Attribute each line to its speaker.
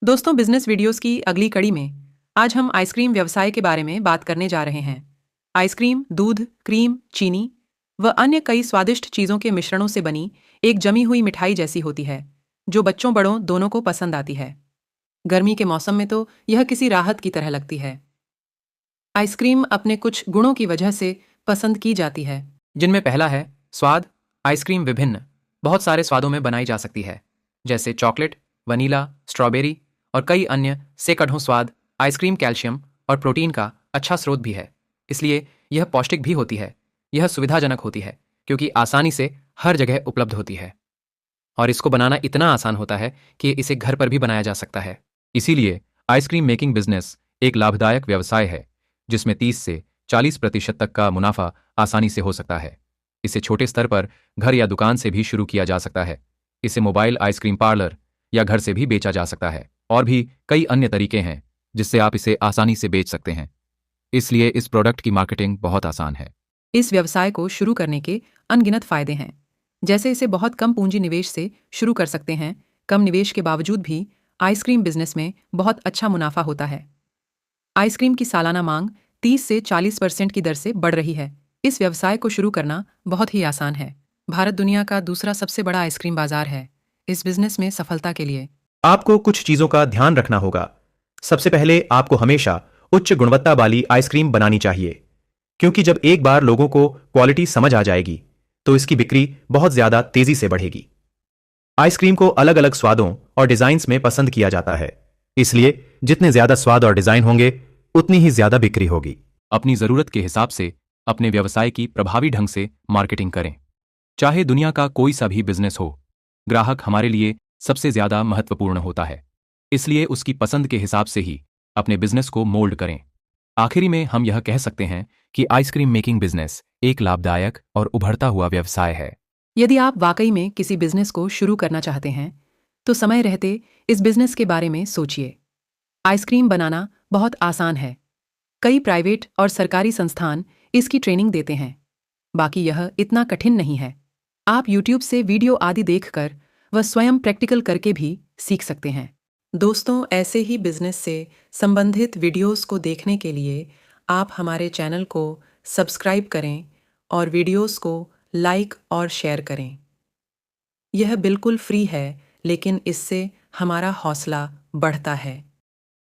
Speaker 1: दोस्तों, business videos की अगली कड़ी में आज हम आइसक्रीम व्यवसाय के बारे में बात करने जा रहे हैं। आइसक्रीम दूध, क्रीम, चीनी व अन्य कई स्वादिष्ट चीज़ों के मिश्रणों से बनी एक जमी हुई मिठाई जैसी होती है, जो बच्चों बड़ों दोनों को पसंद आती है। गर्मी के मौसम में तो यह किसी राहत की तरह लगती है। आइसक्रीम अपने कुछ गुणों की वजह से पसंद की जाती है,
Speaker 2: जिनमें पहला है स्वाद। आइसक्रीम विभिन्न बहुत सारे स्वादों में बनाई जा सकती है, जैसे चॉकलेट, वनीला, स्ट्रॉबेरी और कई अन्य सैकड़ों स्वाद। आइसक्रीम कैल्शियम और प्रोटीन का अच्छा स्रोत भी है, इसलिए यह पौष्टिक भी होती है। यह सुविधाजनक होती है क्योंकि आसानी से हर जगह उपलब्ध होती है और इसको बनाना इतना आसान होता है कि इसे घर पर भी बनाया जा सकता है। इसीलिए आइसक्रीम मेकिंग बिजनेस एक लाभदायक व्यवसाय है, जिसमें 30 से 40% तक का मुनाफा आसानी से हो सकता है। इसे छोटे स्तर पर घर या दुकान से भी शुरू किया जा सकता है। इसे मोबाइल आइसक्रीम पार्लर या घर से भी बेचा जा सकता है और भी कई अन्य तरीके हैं जिससे आप इसे आसानी से बेच सकते हैं। इसलिए इस प्रोडक्ट की मार्केटिंग बहुत आसान है।
Speaker 1: इस व्यवसाय को शुरू करने के अनगिनत फायदे हैं। जैसे इसे बहुत कम पूंजी निवेश से शुरू कर सकते हैं। कम निवेश के बावजूद भी आइसक्रीम बिजनेस में बहुत अच्छा मुनाफा होता है। आइसक्रीम की सालाना मांग 30 से 40% की दर से बढ़ रही है। इस व्यवसाय को शुरू करना बहुत ही आसान है। भारत दुनिया का दूसरा सबसे बड़ा आइसक्रीम बाजार है। इस बिजनेस में सफलता के लिए
Speaker 3: आपको कुछ चीजों का ध्यान रखना होगा। सबसे पहले आपको हमेशा उच्च गुणवत्ता वाली आइसक्रीम बनानी चाहिए, क्योंकि जब एक बार लोगों को क्वालिटी समझ आ जाएगी तो इसकी बिक्री बहुत ज्यादा तेजी से बढ़ेगी। आइसक्रीम को अलग अलग स्वादों और डिजाइन्स में पसंद किया जाता है, इसलिए जितने ज्यादा स्वाद और डिजाइन होंगे उतनी ही ज्यादा बिक्री होगी।
Speaker 2: अपनी जरूरत के हिसाब से अपने व्यवसाय की प्रभावी ढंग से मार्केटिंग करें। चाहे दुनिया का कोई सा भी बिजनेस हो, ग्राहक हमारे लिए सबसे ज्यादा महत्वपूर्ण होता है, इसलिए उसकी पसंद के हिसाब से ही अपने बिजनेस को मोल्ड करें। आखिरी में हम यह कह सकते हैं कि आइसक्रीम मेकिंग बिजनेस एक लाभदायक और उभरता हुआ व्यवसाय है।
Speaker 1: यदि आप वाकई में किसी बिजनेस को शुरू करना चाहते हैं तो समय रहते इस बिजनेस के बारे में सोचिए। आइसक्रीम बनाना बहुत आसान है। कई प्राइवेट और सरकारी संस्थान इसकी ट्रेनिंग देते हैं। बाकी यह इतना कठिन नहीं है। आप YouTube से वीडियो आदि देखकर व स्वयं प्रैक्टिकल करके भी सीख सकते हैं। दोस्तों, ऐसे ही बिजनेस से संबंधित वीडियोस को देखने के लिए आप हमारे चैनल को सब्सक्राइब करें और वीडियोस को लाइक और शेयर करें। यह बिल्कुल फ्री है, लेकिन इससे हमारा हौसला बढ़ता है।